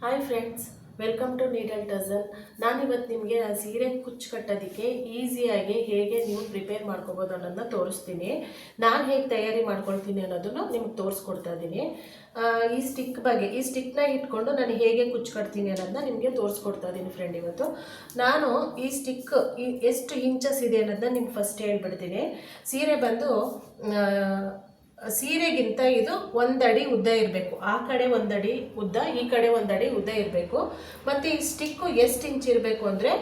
Hi friends, welcome to needle dozen. ನಾನಿವತ್ತು ನಿಮಗೆ ಸೀರೆ ಕುಚ್ಚು ಕಟ್ಟೋದಕ್ಕೆ ಈಸಿಯಾಗಿ ಹೇಗೆ ನೀವು ಪ್ರಿಪೇರ್ ಮಾಡ್ಕೋಬೋದು ಅನ್ನೋದನ್ನ ತೋರಿಸ್ತೀನಿ. ನಾನು ಹೇಗೆ ತಯಾರಿ ಮಾಡ್ಕೊಳ್ತೀನಿ ಅನ್ನೋದನ್ನು ನಿಮ್ಗೆ ತೋರಿಸ್ಕೊಡ್ತಾ ಇದ್ದೀನಿ. ಈ ಸ್ಟಿಕ್ನ ಇಟ್ಕೊಂಡು ನಾನು ಹೇಗೆ ಕುಚ್ಚು ಕಟ್ತೀನಿ ಅನ್ನೋದನ್ನ ನಿಮಗೆ ತೋರಿಸ್ಕೊಡ್ತಾ ಇದ್ದೀನಿ ಫ್ರೆಂಡ್. ಇವತ್ತು ನಾನು ಈ ಸ್ಟಿಕ್ ಎಷ್ಟು ಇಂಚಸ್ ಇದೆ ಅನ್ನೋದನ್ನ ನಿಮ್ಗೆ ಫಸ್ಟ್ ಹೇಳ್ಬಿಡ್ತೀನಿ. ಸೀರೆ ಬಂದು ಸೀರೆಗಿಂತ ಇದು 1 ಅಡಿ ಉದ್ದ ಇರಬೇಕು. ಆ ಕಡೆ 1 ಅಡಿ ಉದ್ದ, ಈ ಕಡೆ 1 ಅಡಿ ಉದ್ದ ಇರಬೇಕು. ಮತ್ತು ಈ ಸ್ಟಿಕ್ಕು ಎಷ್ಟು ಇಂಚ್ ಇರಬೇಕು ಅಂದರೆ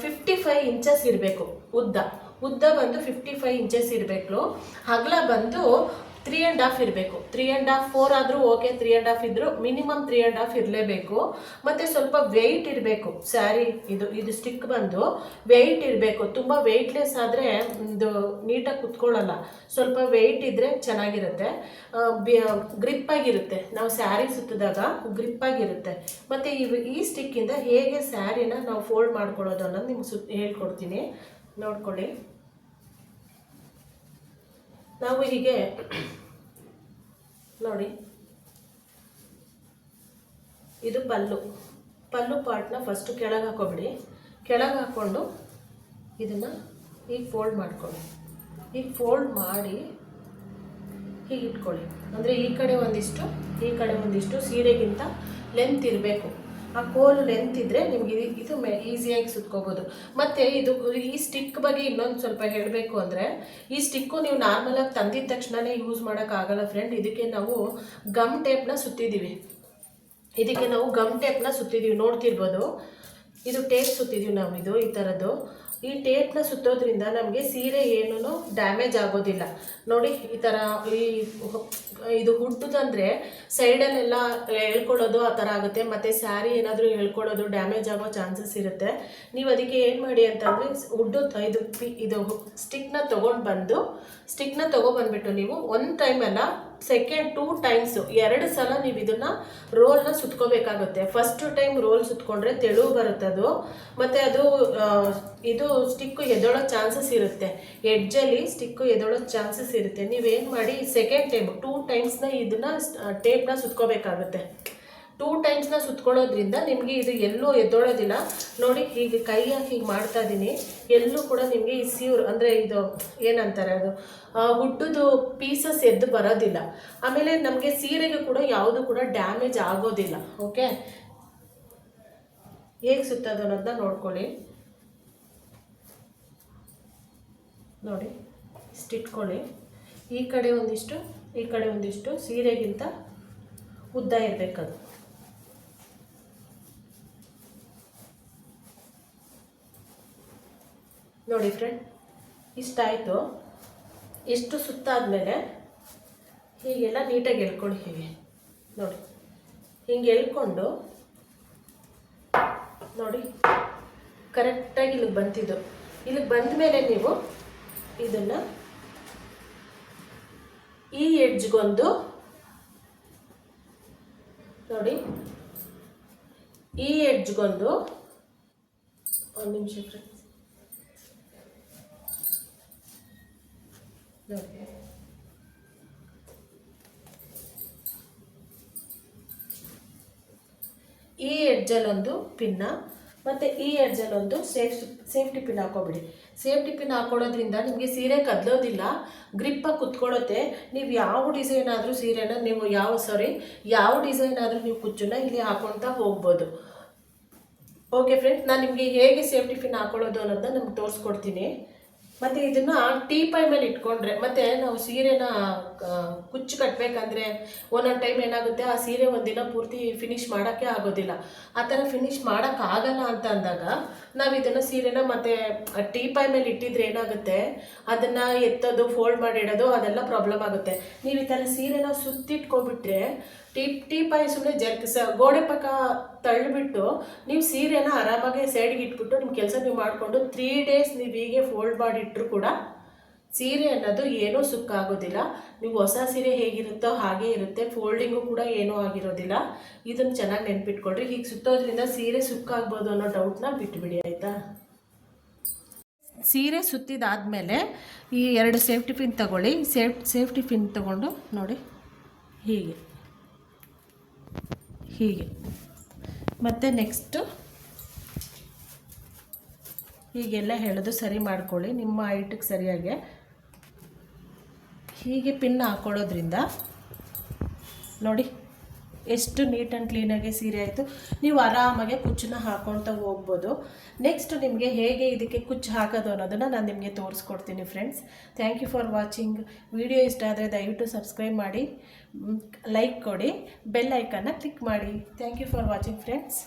55 ಇಂಚಸ್ ಇರಬೇಕು. ಉದ್ದ ಬಂದು 55 ಇಂಚಸ್ ಇರಬೇಕು. ಅಗಲ ಬಂದು 3.5 ಇರಬೇಕು. 3.5 4 ಆದರೂ ಓಕೆ, 3.5 ಇದ್ದರೂ ಮಿನಿಮಮ್ 3.5 ಇರಲೇಬೇಕು. ಮತ್ತು ಸ್ವಲ್ಪ ವೆಯ್ಟ್ ಇರಬೇಕು. ಸ್ಯಾರಿ ಇದು ಸ್ಟಿಕ್ ಬಂದು ವೆಯ್ಟ್ ಇರಬೇಕು. ತುಂಬ ವೆಯ್ಟ್ಲೆಸ್ ಆದರೆ ಇದು ನೀಟಾಗಿ ಕುತ್ಕೊಳ್ಳಲ್ಲ. ಸ್ವಲ್ಪ ವೆಯ್ಟ್ ಇದ್ದರೆ ಚೆನ್ನಾಗಿರುತ್ತೆ, ಗ್ರಿಪ್ಪಾಗಿರುತ್ತೆ. ನಾವು ಸ್ಯಾರಿ ಸುತ್ತಿದಾಗ ಗ್ರಿಪ್ಪಾಗಿರುತ್ತೆ. ಮತ್ತು ಈ ಸ್ಟಿಕ್ಕಿಂದ ಹೇಗೆ ಸ್ಯಾರಿನ ನಾವು ಫೋಲ್ಡ್ ಮಾಡ್ಕೊಳ್ಳೋದು ಅನ್ನೋದು ನಿಮ್ಗೆ ಹೇಳ್ಕೊಡ್ತೀನಿ, ನೋಡ್ಕೊಳ್ಳಿ. ನಾವು ಹೀಗೆ ನೋಡಿ, ಇದು ಪಲ್ಲು ಪಾರ್ಟ್ನ ಫಸ್ಟು ಕೆಳಗೆ ಹಾಕೋಬಿಡಿ. ಕೆಳಗೆ ಹಾಕ್ಕೊಂಡು ಇದನ್ನು ಈಗ ಫೋಲ್ಡ್ ಮಾಡ್ಕೊಳ್ಳಿ. ಈಗ ಫೋಲ್ಡ್ ಮಾಡಿ ಹೀಗೆ ಇಟ್ಕೊಳ್ಳಿ. ಅಂದರೆ ಈ ಕಡೆ ಒಂದಿಷ್ಟು ಸೀರೆಗಿಂತ ಲೆಂತ್ ಇರಬೇಕು. ಆ ಕೋಲು ಲೆಂತ್ ಇದ್ದರೆ ನಿಮಗೆ ಇದು ಈಸಿಯಾಗಿ ಸುತ್ಕೋಬೋದು. ಮತ್ತು ಈ ಸ್ಟಿಕ್ ಬಗ್ಗೆ ಇನ್ನೊಂದು ಸ್ವಲ್ಪ ಹೇಳಬೇಕು ಅಂದರೆ, ಈ ಸ್ಟಿಕ್ಕು ನೀವು ನಾರ್ಮಲಾಗಿ ತಂದಿದ ತಕ್ಷಣವೇ ಯೂಸ್ ಮಾಡೋಕ್ಕಾಗಲ್ಲ ಫ್ರೆಂಡ್. ಇದಕ್ಕೆ ನಾವು ಗಮ್ ಟೇಪ್ನ ಸುತ್ತಿದ್ದೀವಿ. ನೋಡ್ತಿರ್ಬೋದು. ಇದು ಟೇಪ್ ಸುತ್ತಿದ್ದೀವಿ ನಾವು, ಈ ಥರದ್ದು. ಈ ಟೇಪ್ನ ಸುತ್ತೋದ್ರಿಂದ ನಮಗೆ ಸೀರೆ ಏನೂ ಡ್ಯಾಮೇಜ್ ಆಗೋದಿಲ್ಲ. ನೋಡಿ, ಈ ಥರ ಇದು ಹುಟ್ಟುದಂದರೆ ಸೈಡಲ್ಲೆಲ್ಲ ಎಳ್ಕೊಳ್ಳೋದು ಆ ಥರ ಆಗುತ್ತೆ. ಮತ್ತು ಸ್ಯಾರಿ ಏನಾದರೂ ಎಳ್ಕೊಳ್ಳೋದು, ಡ್ಯಾಮೇಜ್ ಆಗೋ ಚಾನ್ಸಸ್ ಇರುತ್ತೆ. ನೀವು ಅದಕ್ಕೆ ಏನು ಮಾಡಿ ಅಂತಂದರೆ, ಇದು ಸ್ಟಿಕ್ನ ತೊಗೊಬಂದ್ಬಿಟ್ಟು ನೀವು 1 ಟೈಮ್ ಅಲ್ಲ, ಸೆಕೆಂಡ್ 2 ಟೈಮ್ಸು 2 ಸಲ ನೀವು ಇದನ್ನು ರೋಲ್ನ ಸುತ್ಕೋಬೇಕಾಗುತ್ತೆ. ಫಸ್ಟ್ ಟೈಮ್ ರೋಲ್ ಸುತ್ಕೊಂಡ್ರೆ ತೆಳು ಬರುತ್ತೆ ಅದು. ಮತ್ತು ಇದು ಸ್ಟಿಕ್ಕು ಎದ್ದೊಳೋ ಚಾನ್ಸಸ್ ಇರುತ್ತೆ. ಎಡ್ಜಲ್ಲಿ ಸ್ಟಿಕ್ಕು ಎದ್ದೊಳೋ ಚಾನ್ಸಸ್ ಇರುತ್ತೆ. ನೀವೇನು ಮಾಡಿ, ಸೆಕೆಂಡ್ ಟೈಮ್ 2 ಟೈಮ್ಸ್ನ ಇದನ್ನು ಟೇಪ್ನ ಸುತ್ಕೋಬೇಕಾಗುತ್ತೆ. 2 ಟೈಮ್ಸ್ನ ಸುತ್ಕೊಳ್ಳೋದ್ರಿಂದ ನಿಮಗೆ ಇದು ಎಲ್ಲೂ ಎದ್ದೊಳೋದಿಲ್ಲ. ನೋಡಿ, ಹೀಗೆ ಕೈ ಹಾಕಿ ಹೀಗೆ ಮಾಡ್ತಾ ಇದ್ದೀನಿ. ಎಲ್ಲೂ ಕೂಡ ನಿಮಗೆ ಈ ಅಂದರೆ ಇದು ಏನಂತಾರೆ, ಅದು ಹುಟ್ಟುದು ಪೀಸಸ್ ಎದ್ದು ಬರೋದಿಲ್ಲ. ಆಮೇಲೆ ನಮಗೆ ಸೀರೆಗೆ ಕೂಡ ಯಾವುದು ಕೂಡ ಡ್ಯಾಮೇಜ್ ಆಗೋದಿಲ್ಲ. ಓಕೆ, ಹೇಗೆ ಸುತ್ತೋದು ಅನ್ನೋದನ್ನ ನೋಡ್ಕೊಳ್ಳಿ. ನೋಡಿ, ಇಷ್ಟಿಟ್ಕೊಳ್ಳಿ. ಈ ಕಡೆ ಒಂದಿಷ್ಟು ಸೀರೆಗಿಂತ ಉದ್ದ ಇರಬೇಕದು. ನೋಡಿ ಫ್ರೆಂಡ್, ಇಷ್ಟಾಯಿತು. ಇಷ್ಟು ಸುತ್ತಾದ್ಮೇಲೆ ಹೀಗೆಲ್ಲ ನೀಟಾಗಿ ಎಳ್ಕೊಳ್ಳಿ. ಹೀಗೆ ನೋಡಿ, ಹಿಂಗೆ ಎಳ್ಕೊಂಡು ನೋಡಿ, ಕರೆಕ್ಟಾಗಿ ಇಲ್ಲಿಗೆ ಬಂತಿದ್ದು. ಇಲ್ಲಿಗೆ ಬಂದ ಮೇಲೆ ನೀವು ಇದನ್ನು ಈ ಎಡ್ಜ್ಗೊಂದು ನೋಡಿ, ಈ ಎಡ್ಜ್ಗೊಂದು 1 ನಿಮಿಷ ಫ್ರೆಂಡ್ಸ್. ನೋಡಿ, ಈ ಎಡ್ಜಲ್ಲೊಂದು ಪಿನ್ನ ಮತ್ತು ಈ ಎಡ್ಜಲ್ಲೊಂದು ಸೇಫ್ಟಿ ಪಿನ್ ಹಾಕೋಬಿಡಿ. ಸೇಫ್ಟಿ ಪಿನ್ ಹಾಕೊಳ್ಳೋದ್ರಿಂದ ನಿಮಗೆ ಸೀರೆ ಕದಲೋದಿಲ್ಲ, ಗ್ರಿಪ್ಪಾಗಿ ಕುತ್ಕೊಳ್ಳುತ್ತೆ. ನೀವು ಯಾವ ಡಿಸೈನ್ ಆದರೂ ಸೀರೆನ ಯಾವ ಡಿಸೈನ್ ಆದರೂ ನೀವು ಕುಚ್ಚನ್ನ ಇಲ್ಲಿ ಹಾಕೊಳ್ತಾ ಹೋಗ್ಬೋದು. ಓಕೆ ಫ್ರೆಂಡ್ಸ್, ನಾನು ನಿಮಗೆ ಹೇಗೆ ಸೇಫ್ಟಿ ಪಿನ್ ಹಾಕೊಳ್ಳೋದು ಅನ್ನೋದನ್ನ ನಿಮ್ಗೆ ತೋರಿಸ್ಕೊಡ್ತೀನಿ. ಮತ್ತು ಇದನ್ನು ಟೀಪೈ ಮೇಲೆ ಇಟ್ಕೊಂಡ್ರೆ, ಮತ್ತು ನಾವು ಸೀರೆನ ಕುಚ್ಚು ಕಟ್ಟಬೇಕಂದ್ರೆ ಒಂದೊಂದು ಟೈಮ್ ಏನಾಗುತ್ತೆ, ಆ ಸೀರೆ ಒಂದಿನ ಪೂರ್ತಿ ಫಿನಿಷ್ ಮಾಡೋಕ್ಕೆ ಆಗೋದಿಲ್ಲ. ಆ ಥರ ಫಿನಿಷ್ ಮಾಡೋಕ್ಕಾಗಲ್ಲ ಅಂತ ಅಂದಾಗ ನಾವು ಇದನ್ನು ಸೀರೆನ ಮತ್ತು ಟೀಪೈ ಮೇಲೆ ಇಟ್ಟಿದ್ರೆ ಏನಾಗುತ್ತೆ, ಅದನ್ನು ಎತ್ತೋದು, ಫೋಲ್ಡ್ ಮಾಡಿ ಇಡೋದು, ಅದೆಲ್ಲ ಪ್ರಾಬ್ಲಮ್ ಆಗುತ್ತೆ. ನೀವು ಈ ಥರ ಸೀರೆನ ಸುತ್ತಿಟ್ಕೊಬಿಟ್ರೆ ಟೀಪೈ ಸುಮ್ಮನೆ ಗೋಡೆ ಪಕ್ಕ ತಳ್ಳಿಬಿಟ್ಟು ನೀವು ಸೀರೆನ ಆರಾಮಾಗಿ ಸೈಡ್ಗೆ ಇಟ್ಬಿಟ್ಟು ನಿಮ್ಮ ಕೆಲಸ ನೀವು ಮಾಡಿಕೊಂಡು 3 ಡೇಸ್ ನೀವು ಹೀಗೆ ಫೋಲ್ಡ್ ಮಾಡಿಟ್ರೂ ಕೂಡ ಸೀರೆ ಅನ್ನೋದು ಏನೂ ಸುಕ್ಕಾಗೋದಿಲ್ಲ. ನೀವು ಹೊಸ ಸೀರೆ ಹೇಗಿರುತ್ತೋ ಹಾಗೇ ಇರುತ್ತೆ. ಫೋಲ್ಡಿಂಗು ಕೂಡ ಏನೂ ಆಗಿರೋದಿಲ್ಲ. ಇದನ್ನು ಚೆನ್ನಾಗಿ ನೆನ್ಪಿಟ್ಕೊಳ್ರಿ. ಹೀಗೆ ಸುತ್ತೋದ್ರಿಂದ ಸೀರೆ ಸುಕ್ಕಾಗ್ಬೋದು ಅನ್ನೋ ಡೌಟ್ನ ಬಿಟ್ಬಿಡಿ, ಆಯಿತಾ. ಸೀರೆ ಸುತ್ತಿದಾದಮೇಲೆ ಈ 2 ಸೇಫ್ಟಿ ಪಿನ್ ತಗೊಳ್ಳಿ. ಸೇಫ್ಟಿ ಪಿನ್ ತಗೊಂಡು ನೋಡಿ, ಹೀಗೆ ಮತ್ತು ನೆಕ್ಸ್ಟು ಹೀಗೆಲ್ಲ ಹೇಳೋದು ಸರಿ ಮಾಡ್ಕೊಳ್ಳಿ ನಿಮ್ಮ ಹೈಟಿಗೆ ಸರಿಯಾಗಿ. ಹೀಗೆ ಪಿನ್ ಹಾಕ್ಕೊಳ್ಳೋದ್ರಿಂದ ನೋಡಿ ಎಷ್ಟು ನೀಟ್ ಆ್ಯಂಡ್ ಕ್ಲೀನಾಗಿ ಸೀರೆ ಆಯಿತು. ನೀವು ಆರಾಮಾಗೆ ಕುಚ್ಚನ್ನ ಹಾಕ್ಕೊಳ್ತಾ ಹೋಗ್ಬೋದು. ನೆಕ್ಸ್ಟ್ ನಿಮಗೆ ಹೇಗೆ ಇದಕ್ಕೆ ಕುಚ್ಚು ಹಾಕೋದು ಅನ್ನೋದನ್ನು ನಾನು ನಿಮಗೆ ತೋರಿಸ್ಕೊಡ್ತೀನಿ friends. Thank you for watching. Video ಇಷ್ಟ ಆದರೆ ದಯವಿಟ್ಟು ಸಬ್ಸ್ಕ್ರೈಬ್ ಮಾಡಿ, ಲೈಕ್ ಕೊಡಿ, ಬೆಲ್ ಐಕನ್ನ ಕ್ಲಿಕ್ ಮಾಡಿ. Thank you for watching friends.